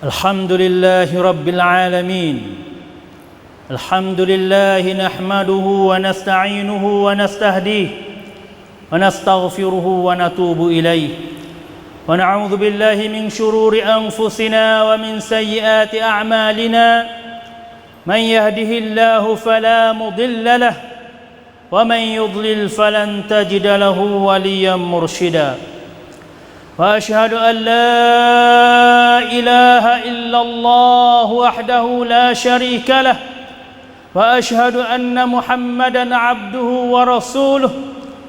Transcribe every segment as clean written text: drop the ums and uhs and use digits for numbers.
Alhamdulillahi Rabbil Alamin. Alhamdulillahi nahmaduhu wa nasta'inuhu wa nastahdihi wa nastaghfiruhu wa natubu ilayh. Wa na'udzu billahi min shururi anfusina wa min sayyiati a'malina. Man yahdihillahu fala mudilla lahu wa man yudlil falan tajida lahu waliyyan mursyida. وأشهد أن لا إله إلا الله وحده لا شريك له وأشهد أن محمدا عبده ورسوله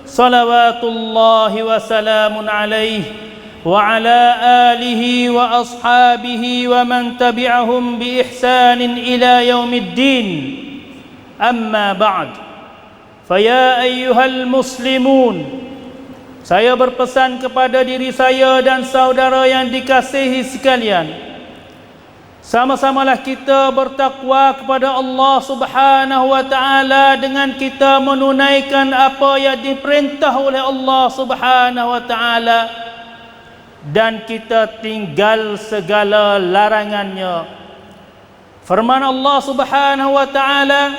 صلوات الله وسلام عليه وعلى آله وأصحابه ومن تبعهم بإحسان إلى يوم الدين أما بعد فيا أيها المسلمون. Saya berpesan kepada diri saya dan saudara yang dikasihi sekalian, sama-samalah kita bertakwa kepada Allah Subhanahu wa taala dengan kita menunaikan apa yang diperintah oleh Allah Subhanahu wa taala dan kita tinggal segala larangannya. Firman Allah Subhanahu wa taala,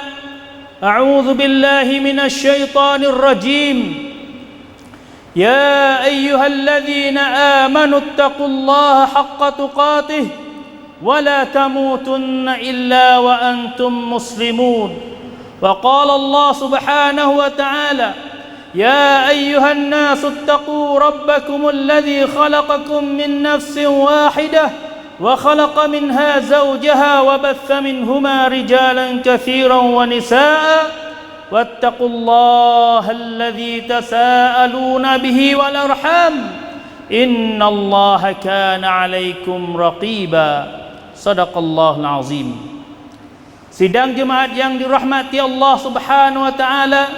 A'udzu billahi minasy syaithanir rajim. يا أيها الذين آمنوا اتقوا الله حق تقاته ولا تموتن إلا وأنتم مسلمون. وقال الله سبحانه وتعالى يا أيها الناس اتقوا ربكم الذي خلقكم من نفس واحدة وخلق منها زوجها وبث منهما رجالا كثيرا ونساء واتقوا الله الذي تساءلون به والأرحام إن الله كان عليكم رقيبا. صدق الله العظيم. Sidang jemaat yang dirahmati Allah Subhanahu wa taala,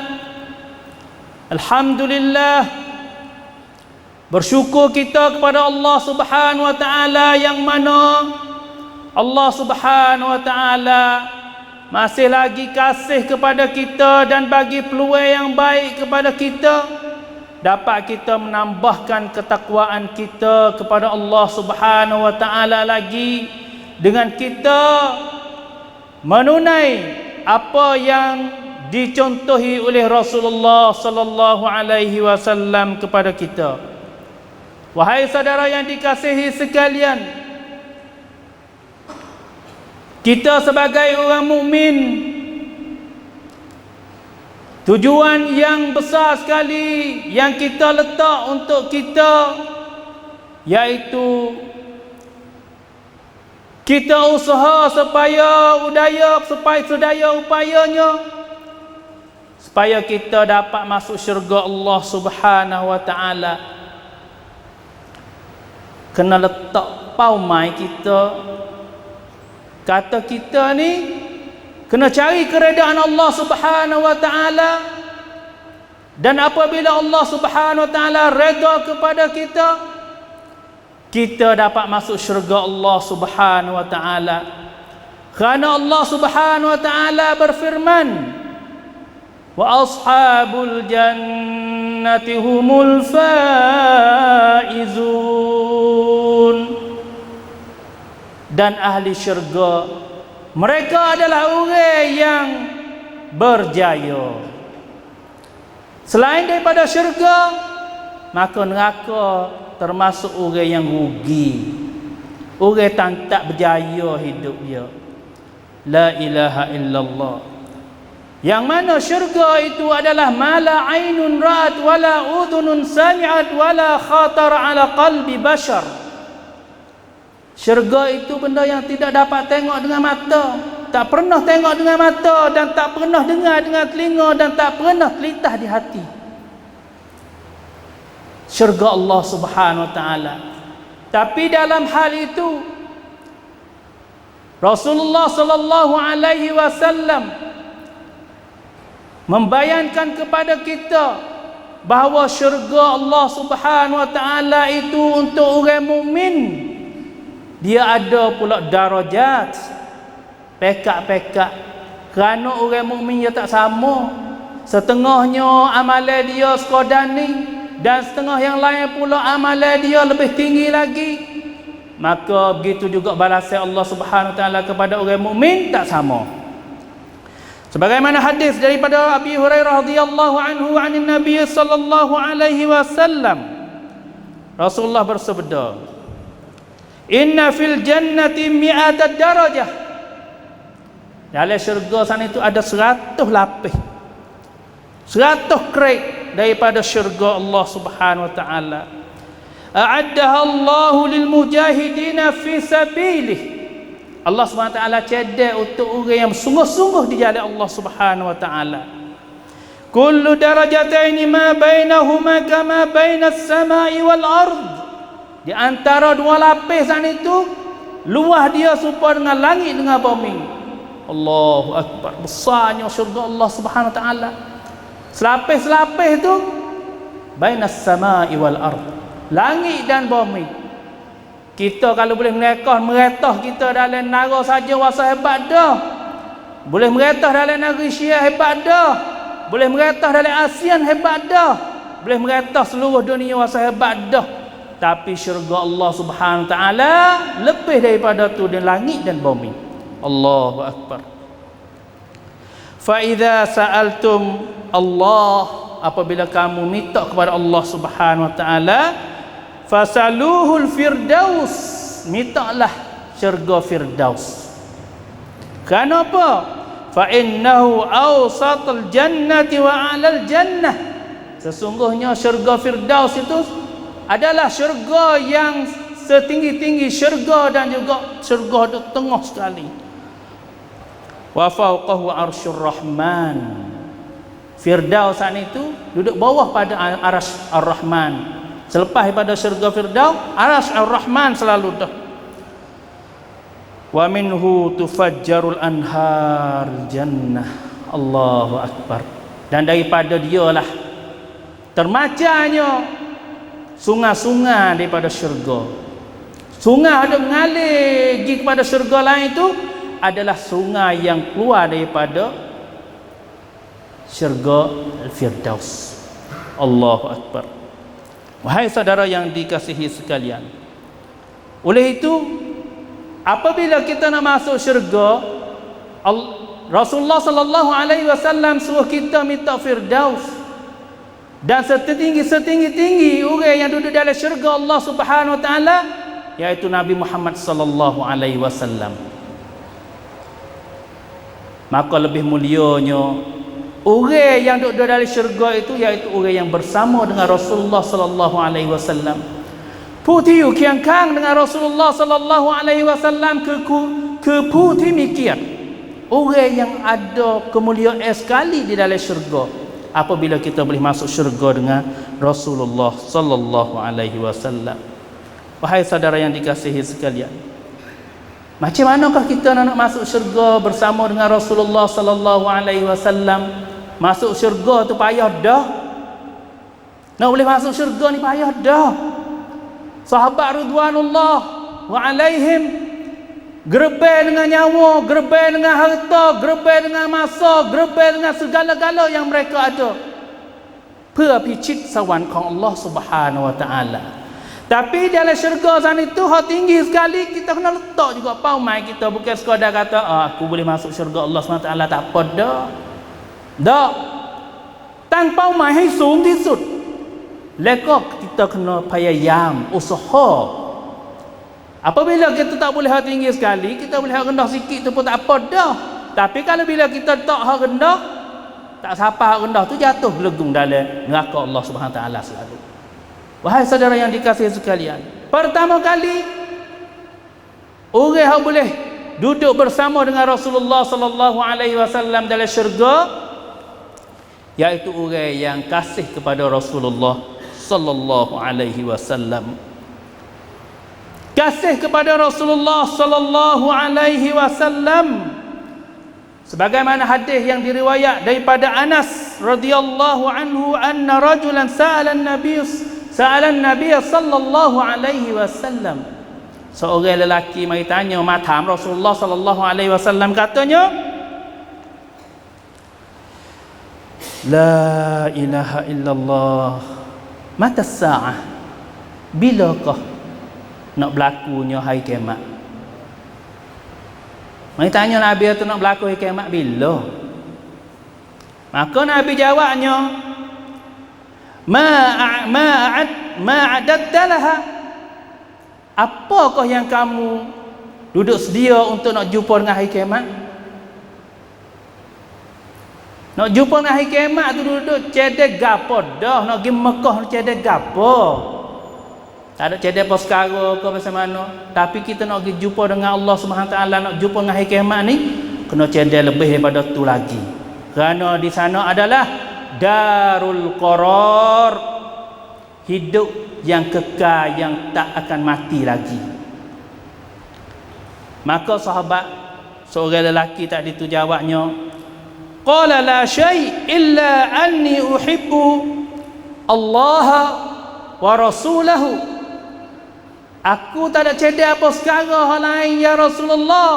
alhamdulillah, bersyukur kita kepada Allah Subhanahu wa taala yang mana Allah Subhanahu wa taala masih lagi kasih kepada kita dan bagi peluang yang baik kepada kita, dapat kita menambahkan ketakwaan kita kepada Allah Subhanahu wa taala lagi dengan kita menunai apa yang dicontohi oleh Rasulullah sallallahu alaihi wasallam kepada kita. Wahai saudara yang dikasihi sekalian, kita sebagai orang mukmin, tujuan yang besar sekali yang kita letak untuk kita, iaitu kita usaha supaya sedaya upayanya supaya kita dapat masuk syurga Allah Subhanahu wa taala. Kena letak paumai kita, kata kita ni kena cari keredaan Allah Subhanahu wa taala, dan apabila Allah Subhanahu wa taala redha kepada kita, kita dapat masuk syurga Allah Subhanahu wa taala. Kerana Allah Subhanahu wa taala berfirman, wa ashabul jannati humul faizun. Dan ahli syurga, mereka adalah orang yang berjaya. Selain daripada syurga, maka neraka termasuk orang yang rugi, orang yang tak berjaya hidup dia. La ilaha illallah. Yang mana syurga itu adalah mala ainun ra'at wala udhunun sami'at wala khatar ala qalbi bashar. Syurga itu benda yang tidak dapat tengok dengan mata, tak pernah tengok dengan mata, dan tak pernah dengar dengan telinga, dan tak pernah terlintas di hati. Syurga Allah Subhanahu wa taala. Tapi dalam hal itu Rasulullah sallallahu alaihi wasallam membayankan kepada kita bahawa syurga Allah Subhanahu wa taala itu untuk orang mukmin. Dia ada pula darajat, pekat-pekat. Kerana orang mukmin dia tak sama. Setengahnya amalan dia sekadar ni, dan setengah yang lain pula amalan dia lebih tinggi lagi. Maka begitu juga balasan Allah Subhanahu wa taala kepada orang mukmin tak sama. Sebagaimana hadis daripada Abi Hurairah radhiyallahu anhu anin Nabi sallallahu alaihi wasallam, Rasulullah bersabda, "Inna fil jannati mi'atat darajah." Dalam syurga sana itu ada 100 lapis. 100 grade daripada syurga Allah Subhanahu wa taala. A'addaha Allahu lil mujahidina fi sabilih. Allah Subhanahu wa taala cedek untuk orang yang sungguh-sungguh di jalan Allah Subhanahu wa taala. Kullu darajataini ma bainahuma kama bainas samai wal ard. Di antara dua lapisan itu luas dia serupa dengan langit dengan bumi. Allahu akbar. Besarnya syurga Allah Subhanahu wa taala. Selapis-selapis itu bainas samai wal ard. Langit dan bumi. Kita kalau boleh meretah kita dalam negara saja wasa hebat dah. Boleh meretah dalam negeri Syiah hebat dah. Boleh meretah dalam ASEAN hebat dah. Boleh meretah seluruh dunia wasa hebat dah. Tapi syurga Allah Subhanahu wa taala lebih daripada tu, dan langit dan bumi. Allahu akbar. Fa idza sa'altum Allah, apabila kamu minta kepada Allah Subhanahu wa taala, fasaluhul firdaus, mintalah syurga firdaus. Kenapa? Fa innahu awsatul jannati wa a'lal jannah. Sesungguhnya syurga firdaus itu adalah syurga yang setinggi-tinggi syurga dan juga syurga di tengah sekali. Wa fawqahu arsyur rahman. Firdaus itu duduk bawah pada arsy ar-rahman. Selepas daripada syurga firdaus, arsy ar-rahman selalu dah. Wa minhu tufajjarul anhar jannah. Allahu akbar. Dan daripada dialah termacanya sungai-sungai daripada syurga. Sungai ada mengalir pergi kepada syurga lain itu adalah sungai yang keluar daripada syurga al-firdaus. Allahu akbar. Wahai saudara yang dikasihi sekalian, oleh itu apabila kita nak masuk syurga, Rasulullah sallallahu alaihi wasallam suruh kita minta firdaus. Dan setinggi-tinggi orang yang duduk dalam syurga Allah Subhanahu wa taala, iaitu Nabi Muhammad sallallahu alaihi wasallam. Maka lebih mulianya orang yang duduk dalam syurga itu iaitu orang yang bersama dengan Rasulullah sallallahu alaihi wasallam. Putih kiangkang dengan Rasulullah sallallahu alaihi wasallam ke putih mikir. Orang yang ada kemuliaan sekali di dalam syurga apabila kita boleh masuk syurga dengan Rasulullah sallallahu alaihi wasallam. Wahai saudara yang dikasihi sekalian, macam manakah kita nak masuk syurga bersama dengan Rasulullah sallallahu alaihi wasallam? Masuk syurga tu payah dah. Nak boleh masuk syurga ni payah dah. Sahabat ridwanullah wa alaihim gerbai dengan nyawa, gerbai dengan harta, gerbai dengan masa, gerbai dengan segala-gala yang mereka ada, เพื่อพิชิตสวรรค์ของ Allah Subhanahu wa taala. Tapi dalam syurga sana itu hak tinggi sekali, kita kena letak juga paumai kita, bukan sekadar kata aku boleh masuk syurga Allah Subhanahu wa taala, tak apa dah. Dah. Tanpa paumaiให้สูงที่สุด แล้วก็ kita kena payayam, usaha. Apabila kita tak boleh hak tinggi sekali, kita boleh hak rendah sikit tu pun tak apa dah. Tapi kalau bila kita tak hak rendah, tak siapa hak rendah tu jatuh legung dalam neraka Allah Subhanahu wa taala selalu. Wahai saudara yang dikasihi sekalian, pertama kali orang yang boleh duduk bersama dengan Rasulullah sallallahu alaihi wasallam dalam syurga iaitu orang yang kasih kepada Rasulullah sallallahu alaihi wasallam. Kasih kepada Rasulullah sallallahu alaihi wasallam. Sebagaimana hadis yang diriwayat daripada Anas radhiyallahu anhu, anna rajulan sa'ala an-nabiy sallallahu alaihi wasallam. Seorang lelaki mari tanya matam Rasulullah sallallahu alaihi wasallam, katanya, La ilaha illallah. Mata sa'ah. Bilakah nak berlakunya hari kiamat? Mari tanya Nabi tu nak berlaku hari kiamat bila? Maka Nabi jawabnya, ma a'adta laha. Apakah yang kamu duduk sedia untuk nak jumpa dengan hari kiamat? Nak jumpa dengan hari kiamat tu duduk cedek gapo dah? Nak pergi Mekah nak cedek gapo? Tak ada cedek apa sekarang ke macam mana. Tapi kita nak pergi jumpa dengan Allah Subhanahu Taala, nak jumpa dengan hari kiamat ni, kena cedek lebih daripada tu lagi. Kerana di sana adalah darul qarar, hidup yang kekal, yang tak akan mati lagi. Maka sahabat seorang lelaki tadi tu jawabnya, qala la syai' illa anni uhibbu Allah wa rasulahu. Aku tak ada cedek apa sekarang hal lain ya Rasulullah,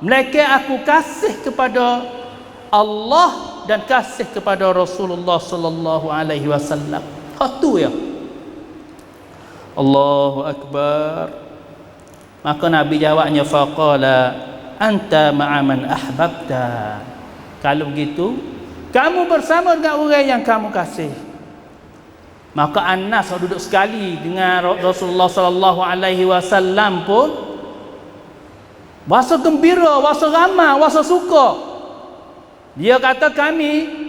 melainkan aku kasih kepada Allah dan kasih kepada Rasulullah sallallahu alaihi wasallam. Hatu ya. Allahu akbar. Maka Nabi jawabnya, faqala anta ma'a man ahbabta. Kalau begitu, kamu bersama dengan orang yang kamu kasih. Maka Anas duduk sekali dengan Rasulullah sallallahu alaihi wasallam pun rasa gembira, rasa ramai, rasa suka. Dia kata,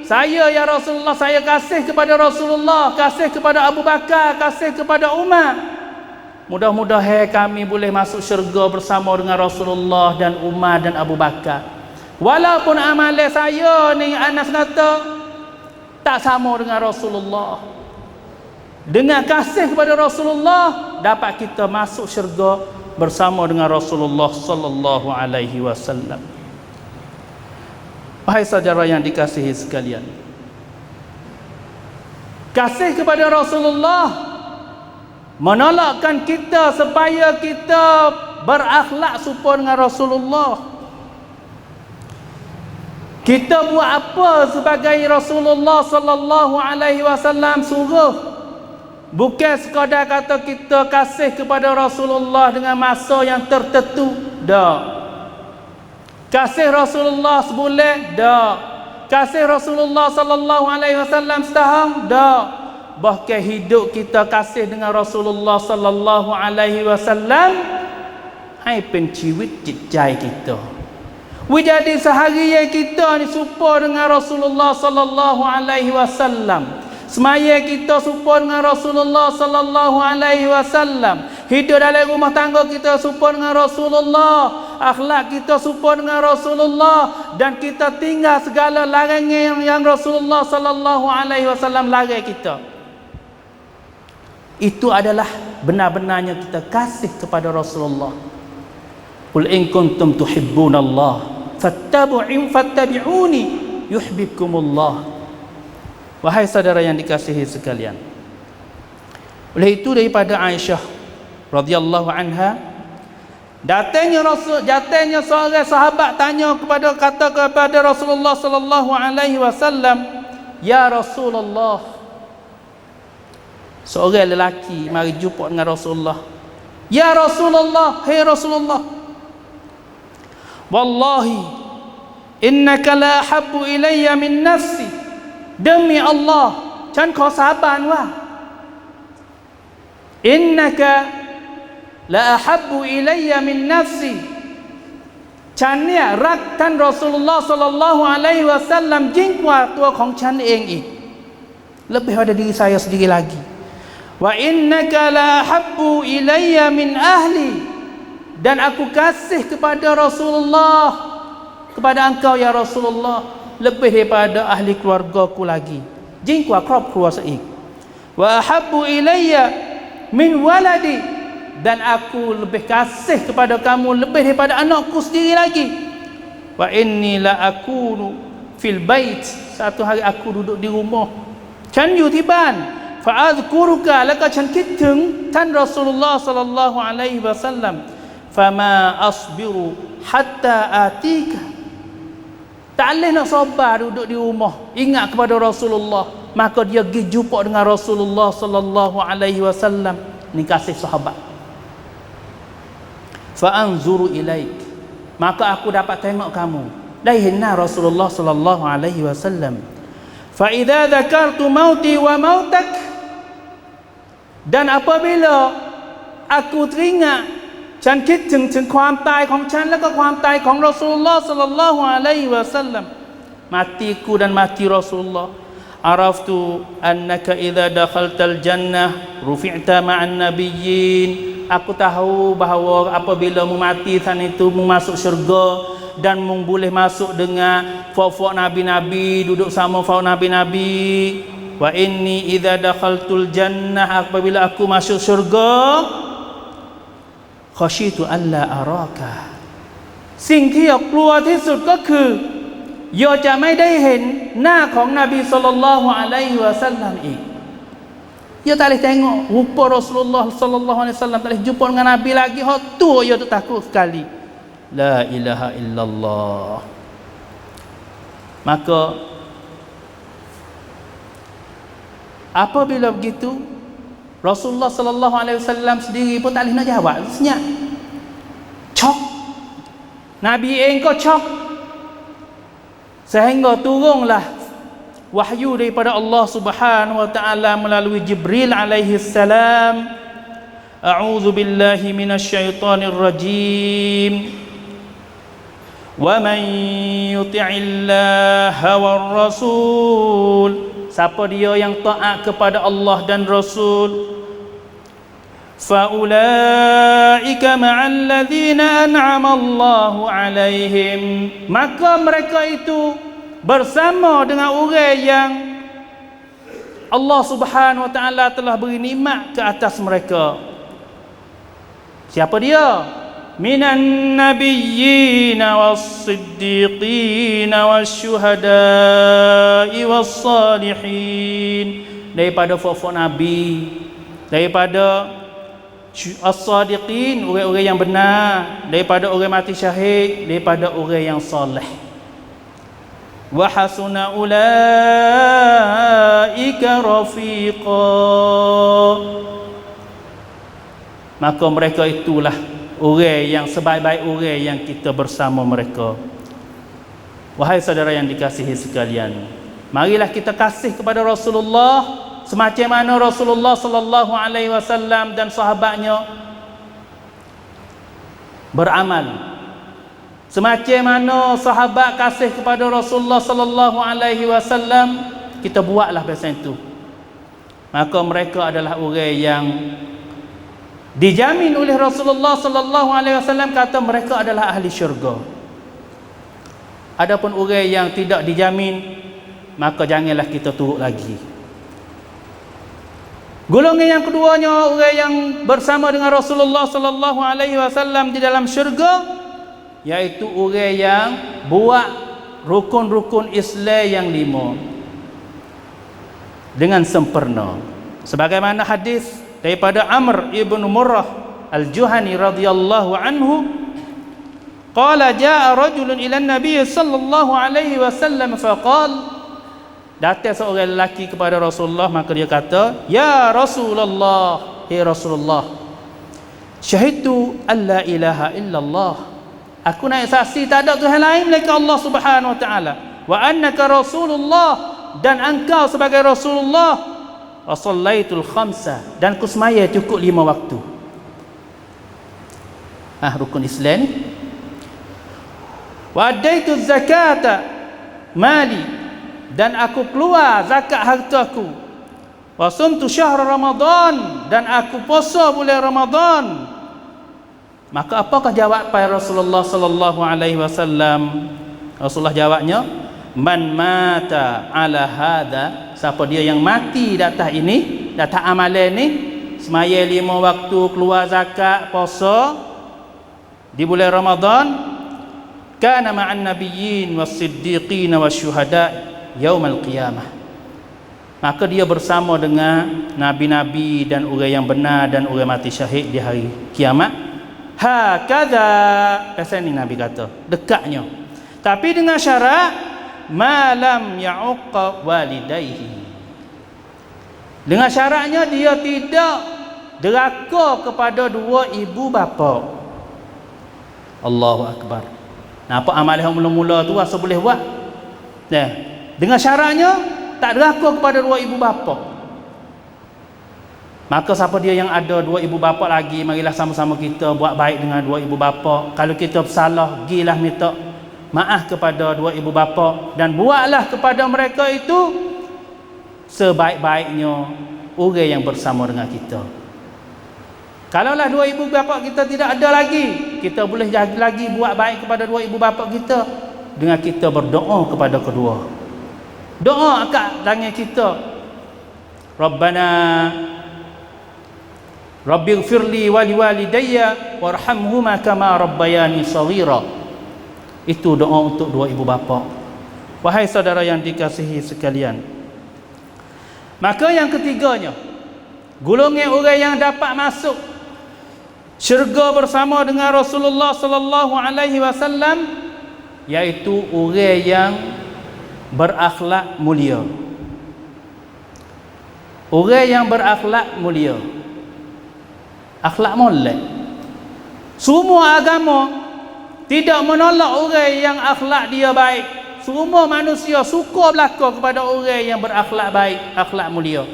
saya ya Rasulullah, saya kasih kepada Rasulullah, kasih kepada Abu Bakar, kasih kepada Umar. Mudah-mudahan kami boleh masuk syurga bersama dengan Rasulullah dan Umar dan Abu Bakar. Walaupun amalan saya ni, Anas kata, tak sama dengan Rasulullah. Dengan kasih kepada Rasulullah dapat kita masuk syurga bersama dengan Rasulullah sallallahu alaihi wasallam. Wahai saudara yang dikasihi sekalian, kasih kepada Rasulullah menolakkan kita supaya kita berakhlak serupa dengan Rasulullah. Kita buat apa sebagai Rasulullah sallallahu alaihi wasallam suruh? Bukan sekadar kata kita kasih kepada Rasulullah dengan masa yang tertentu, dah. Kasih Rasulullah sebulan, dah. Kasih Rasulullah sallallahu alaihi wasallam setahun, dah. Bahkan hidup kita kasih dengan Rasulullah sallallahu alaihi wasallam, hai penciwit jejai kita. Jadi seharian kita ni serupa dengan Rasulullah sallallahu alaihi wasallam. Semaya kita serupa dengan Rasulullah sallallahu alaihi wasallam. Hidup dalam rumah tangga kita serupa dengan Rasulullah. Akhlak kita serupa dengan Rasulullah, dan kita tinggal segala larangan yang Rasulullah sallallahu alaihi wasallam larang kita. Itu adalah benar-benarnya kita kasih kepada Rasulullah. Qul in kuntum tuhibbunallah fattabi'uni yuhibbukumullah. Wahai saudara yang dikasihi sekalian, oleh itu daripada Aisyah radhiyallahu anha, datangnya seorang sahabat kata kepada Rasulullah sallallahu alaihi wasallam, ya Rasulullah. Seorang lelaki mari jumpa dengan Rasulullah. Ya Rasulullah, hai Rasulullah, wallahi innaka la habbu ilayya min nafsi. Demi Allah, can kau sabar wah. Innaka la ahabbu ilayya min nafsi. Canเนี่ยรักท่านรอซูลุลลอฮ์ศ็อลลัลลอฮุอะลัยฮิวะซัลลัมยิ่งกว่าตัวของฉันเองอีก lebih pada diri saya sendiri lagi. Wa innaka la ahabbu ilayya min ahli. Dan aku kasih kepada Rasulullah, kepada engkau ya Rasulullah, lebih daripada ahli keluargaku lagi, ยิ่งกว่าครอบครัวซะอีก wa ahabbu ilayya min waladi. Dan aku lebih kasih kepada kamu lebih daripada anakku sendiri lagi. Wa inni la akunu fil bait. Satu hari aku duduk di rumah, ฉันอยู่ที่บ้าน fa azkuruka แล้วก็ฉันคิดถึงท่านรอซูลุลลอฮ์ศ็อลลัลลอฮุอะลัยฮิวะซัลลัม fama asbiru hatta atika. Tak boleh nak sabar duduk di rumah, ingat kepada Rasulullah. Maka dia pergi jumpa dengan Rasulullah sallallahu alaihi wasallam. Ni kasih sahabat. Fa anzuru ilaik, maka aku dapat tengok kamu. Dahina Rasulullah sallallahu alaihi wasallam. Fa idza dzakartu mauti wa mautak, dan apabila aku teringat ฉันคิดถึงความตายของฉันแล้วก็ความตายของรอซูลุลลอฮ์ศ็อลลัลลอฮุอะลัยฮิวะซัลลัม matiku dan mati Rasulullah, araftu annaka idza dakhaltal jannah rufi'ta ma'an nabiyyin, aku tahu bahawa apabila mu mati sana itu mu masuk syurga dan mu boleh masuk dengan fak-fak nabi-nabi, duduk sama fak nabi-nabi. Wa inni idza dakhaltul jannah, apabila aku masuk syurga, khasyitu alla araka, สิ่งที่อยากกลัวที่สุดก็คืออยากจะไม่ได้เห็นหน้าของนบีศ็อลลัลลอฮุอะลัยฮิวะซัลลัมอีก ia tak boleh tengok rupa Rasulullah sallallahu alaihi wasallam, tak boleh jumpa dengan nabi lagi. Hak tu ia tu takut sekali. La ilaha illallah. Maka apabila begitu, Rasulullah sallallahu alaihi wasallam sendiri pun tak boleh nak jawab, senyap. Cok. Nabi engkau cok. Sehingga turunlah wahyu daripada Allah Subhanahu wa taala melalui Jibril alaihi salam. A'udzu billahi minasyaitonir rajim. Wa man yuti'illaha war rasul, siapa dia yang taat kepada Allah dan Rasul, fa ulaika ma'al ladzina an'ama Allahu 'alaihim, maka mereka itu bersama dengan orang yang Allah Subhanahu wa taala telah beri nikmat ke atas mereka. Siapa dia? Minan nabiyyin was-siddiqin wasyuhada'i was-salihin, daripada fak-fak nabi, daripada as-sadiqin, orang-orang yang benar, daripada orang mati syahid, daripada orang yang soleh. Wa hasuna ulaika rafiqa, maka mereka itulah orang yang sebaik-baik orang yang kita bersama mereka. Wahai saudara yang dikasihi sekalian, marilah kita kasih kepada Rasulullah semacam mana Rasulullah sallallahu alaihi wasallam dan sahabatnya beramal. Semacam mana sahabat kasih kepada Rasulullah sallallahu alaihi wasallam, kita buatlah macam itu. Maka mereka adalah orang yang dijamin oleh Rasulullah sallallahu alaihi wasallam, kata mereka adalah ahli syurga. Adapun orang yang tidak dijamin, maka janganlah kita turut lagi. Golongan yang keduanya, orang yang bersama dengan Rasulullah sallallahu alaihi wasallam di dalam syurga, iaitu orang yang buat rukun-rukun Islam yang 5 dengan sempurna. Sebagaimana hadis daripada Amr ibn Murrah al-Juhani radhiyallahu anhu, qala jaa rajulun ila an-nabiy sallallahu alaihi wasallam faqala, datang seorang lelaki kepada Rasulullah, maka dia kata, ya Rasulullah, ya Rasulullah, syahidtu alla ilaha illallah, aku naik saksi tak ada Tuhan lain melainkan Allah Subhanahu wa taala, wa annaka Rasulullah, dan engkau sebagai Rasulullah, wa shallaitul khamsa, dan ku semaya cukup 5 waktu. Rukun Islam. Wa adaitu zakata mali, dan aku keluar zakat hartaku. Wa sumtu syahr Ramadan, dan aku puasa bulan Ramadan. Maka apakah jawapan Rasulullah sallallahu alaihi wasallam? Rasulullah jawabnya, man mata ala hadha, siapa dia yang mati di atas ini, di atas amalan ni, semaya 5 waktu, keluar zakat, puasa di bulan Ramadan, kana ma'an nabiyyin was-siddiqin wasyuhada' yaumal qiyamah, maka dia bersama dengan nabi-nabi dan orang yang benar dan orang mati syahid di hari kiamat. Hakadha, pasal ni Nabi kata dekatnya, tapi dengan syarat ma lam ya'uqqa walidayhi. Dengan syaratnya dia tidak deraka kepada dua ibu bapa. Allahu akbar. Nampak amal yang mula-mula tu asal boleh buat. Nah, dengan syaratnya tak deraka kepada dua ibu bapa. Maka siapa dia yang ada dua ibu bapa lagi, marilah sama-sama kita buat baik dengan dua ibu bapa. Kalau kita bersalah, gilah minta maaf kepada dua ibu bapa dan buatlah kepada mereka itu sebaik-baiknya orang yang bersama dengan kita. Kalaulah dua ibu bapa kita tidak ada lagi, kita boleh lagi buat baik kepada dua ibu bapa kita dengan kita berdoa kepada kedua. Doa akak tangan kita. Rabbighfirli wa liwalidayya warhamhuma kama rabbayani shaghira. Itu doa untuk dua ibu bapa. Wahai saudara yang dikasihi sekalian. Maka yang ketiganya, golongan orang yang dapat masuk syurga bersama dengan Rasulullah sallallahu alaihi wasallam, iaitu orang yang berakhlak mulia. Orang yang berakhlak mulia. Akhlak molek. Semua agama tidak menolak orang yang akhlak dia baik. Semua manusia suka berlaku kepada orang yang berakhlak baik, akhlak mulia.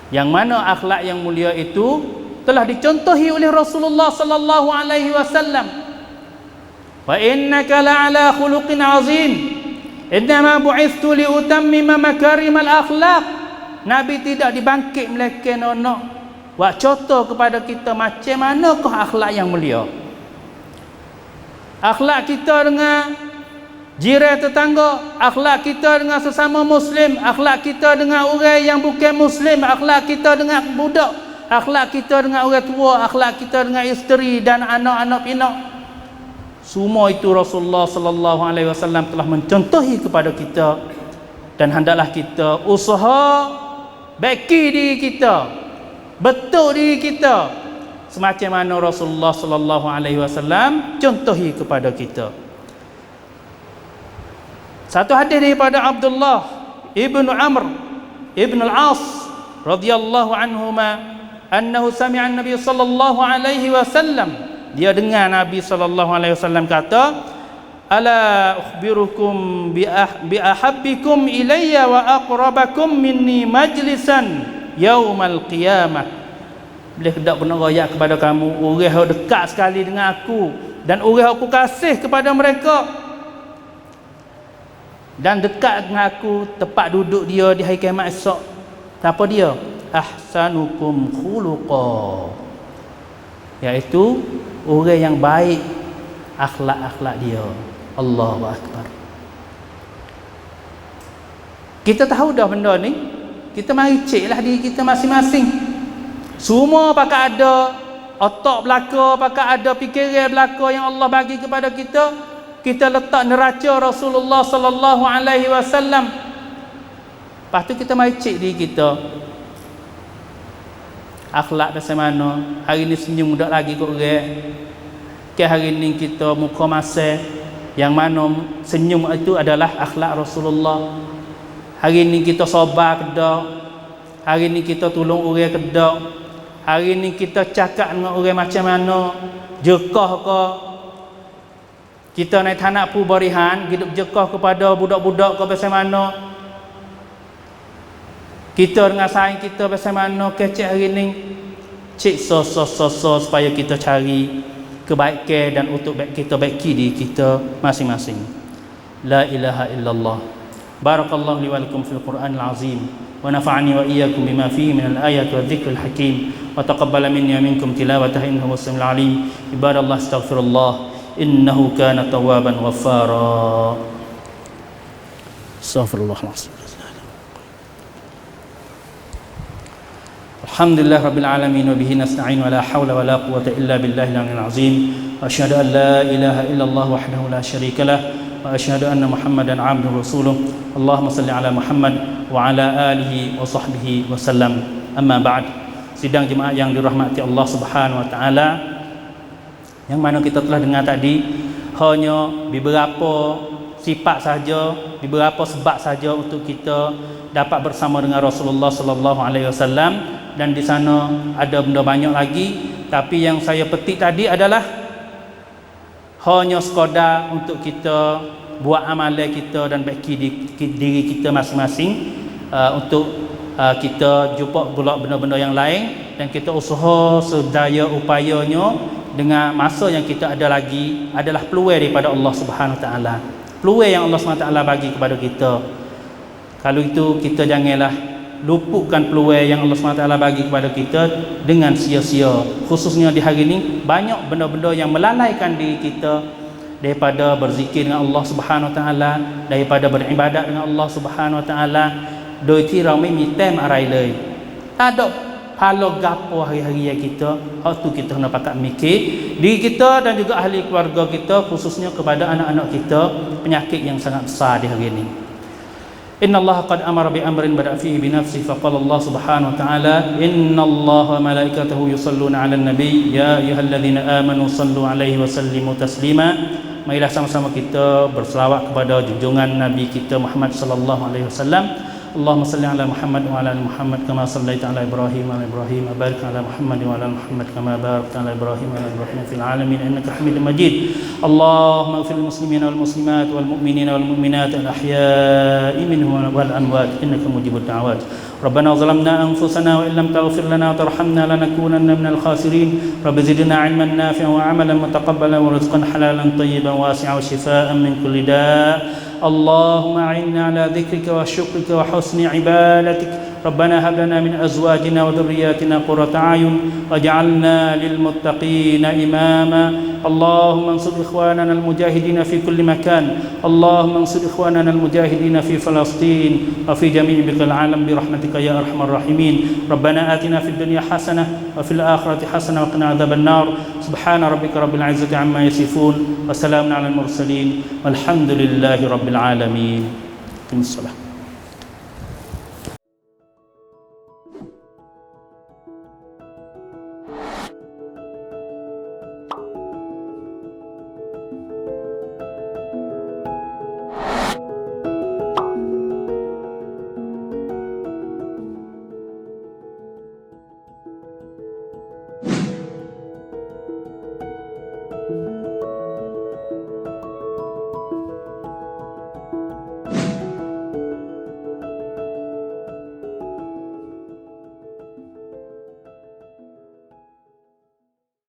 Yang mana akhlak yang mulia itu telah dicontohi oleh Rasulullah sallallahu alaihi wasallam. Wa innaka la'ala khuluqin 'azim. Innama bu'ithtu liutammima makarimal akhlaq. Nabi tidak dibangkit melainkan nak buat contoh kepada kita macam manakah akhlak yang mulia. Akhlak kita dengan jiran tetangga, akhlak kita dengan sesama muslim, akhlak kita dengan orang yang bukan muslim, akhlak kita dengan budak, akhlak kita dengan orang tua, akhlak kita dengan isteri dan anak-anak pinak. Semua itu Rasulullah sallallahu alaihi wasallam telah mencontohi kepada kita, dan hendaklah kita usaha baiki diri kita, betul diri kita semacam mana Rasulullah sallallahu alaihi wasallam contohi kepada kita. Satu hadis daripada Abdullah ibnu Amr ibn al-As radhiyallahu anhuma annahu sami'a an-nabiy sallallahu alaihi wasallam, dia dengar Nabi sallallahu alaihi wasallam kata, ala ukhbirukum bi ahabbikum ilayya wa aqrabakum minni majlisan yaumal qiyamah. Boleh kedak pernah royak kepada kamu orang yang dekat sekali dengan aku dan orang aku kasih kepada mereka dan dekat dengan aku, tempat duduk dia di hari kiamat esok. Apa dia? Ahsanukum khuluqa, iaitu orang yang baik akhlak-akhlak dia. Allahu akbar. Kita tahu dah benda ni, kita mari ceklah diri kita masing-masing. Semua pakai ada otak belaka, pakai ada fikiran belaka yang Allah bagi kepada kita. Kita letak neraca Rasulullah sallallahu alaihi wasallam. Lepas tu kita mari cek diri kita. Akhlak macam mana? Hari ni senyum dak lagi kok orang. Ke hari ni kita muka masam, yang mana senyum itu adalah akhlak Rasulullah. Hari ni kita sabar ke dak? Hari ni kita tolong orang ke dak? Hari ni kita cakap dengan orang macam mana? Jekah ke? Kita naik tanak pubarihan, hidup jekah kepada budak-budak ke macam mana? Kita dengan saing kita macam mana? Kecek hari ni. Cik so supaya kita cari kebaikan dan untuk kita baiki diri kita masing-masing. La ilaha illallah. Barakallahu li wa lakum fil Qur'anil azim wa nafa'ani wa iyyakum bima fihi minal ayati wadh-dhikril hakim wa taqabbala minni wa minkum tilawatahu innahu was-sami'ul 'alim. Ibadallah, astaghfirullah innahu kana tawwaban ghaffara. Astaghfirullahalazim. Alhamdulillah rabbil alamin wa bihi nasta'in wa la hawla wa la quwwata illa billahil aliyyil azim. Wa asyhadu an la ilaha illallah wahdahu la syarika lah wa asyhadu anna Muhammadan 'abduhu rasuluh. Allahumma salli ala Muhammad wa ala alihi wa sahbihi wa sallam. Amma ba'd. Sidang jemaah yang dirahmati Allah Subhanahu wa taala, yang mana kita telah dengar tadi hanya beberapa sifat saja, beberapa sebab saja untuk kita dapat bersama dengan Rasulullah sallallahu alaihi wasallam, dan di sana ada benda banyak lagi, tapi yang saya petik tadi adalah hanya sekadar untuk kita buat amalan kita dan baiki diri kita masing-masing, untuk kita jumpa pula benda-benda yang lain, dan kita usaha sedaya upayanya dengan masa yang kita ada lagi adalah peluang daripada Allah Subhanahu Wa Taala, peluang yang Allah Subhanahu Wa Taala bagi kepada kita. Kalau itu kita janganlah luputkan peluang yang Allah Subhanahu Wa Taala bagi kepada kita dengan sia-sia. Khususnya di hari ini banyak benda-benda yang melalaikan diri kita daripada berzikir dengan Allah Subhanahu Wa Taala, daripada beribadat dengan Allah Subhanahu Wa Taala. Doi tiเราไม่มีแต้มอะไรเลย tak ada pahala gapo hari-hari yang kita. Hak tu kita kena pakat mikir diri kita dan juga ahli keluarga kita, khususnya kepada anak-anak kita, penyakit yang sangat besar di hari ini. Inna Allah qad amara bi amrin bada fihi bi nafsi, faqala Allah Subhanahu Wa Taala inna Allah wa malaikatahu yusalluna 'alan nabi ya ayyuhalladzina amanu sallu 'alaihi wa sallimu taslima. Marilah sama-sama kita berselawat kepada junjungan Nabi kita Muhammad sallallahu alaihi wasallam. Allahumma salli ala Muhammad wa ala ali Muhammad kama sallaita ala Ibrahim wa ala Ibrahim wa barik ala Muhammad wa ala ali Muhammad kama barakta ala Ibrahim wa ala Ibrahim fil alamin innaka Hamidum Majid. Allahumma ighfir lil muslimina wal muslimat wal mu'minina wal mu'minat al ahya'i minhum wal amwat innaka mujibud da'awat. ربنا ظلمنا أنفسنا وإن لم تغفر لنا وترحمنا لنكونن من الخاسرين. رب زدنا علما نافعا وعملا متقبلا ورزقا حلالا طيبا واسعا وشفاء من كل داء. اللهم أعنا على ذكرك وشكرك وحسن عبادتك. ربنا هب لنا من أزواجنا وذرياتنا قرة أعين واجعلنا للمتقين إماما. اللهم انصر إخواننا المجاهدين في كل مكان. اللهم انصر إخواننا المجاهدين في فلسطين وفي جميع بقاع العالم برحمتك يا أرحم الراحمين. ربنا آتنا في الدنيا حسنة وفي الآخرة حسنة وقنا عذاب النار. سبحان ربك رب العزة عما يصفون وسلام على المرسلين والحمد لله رب العالمين. الصلاة.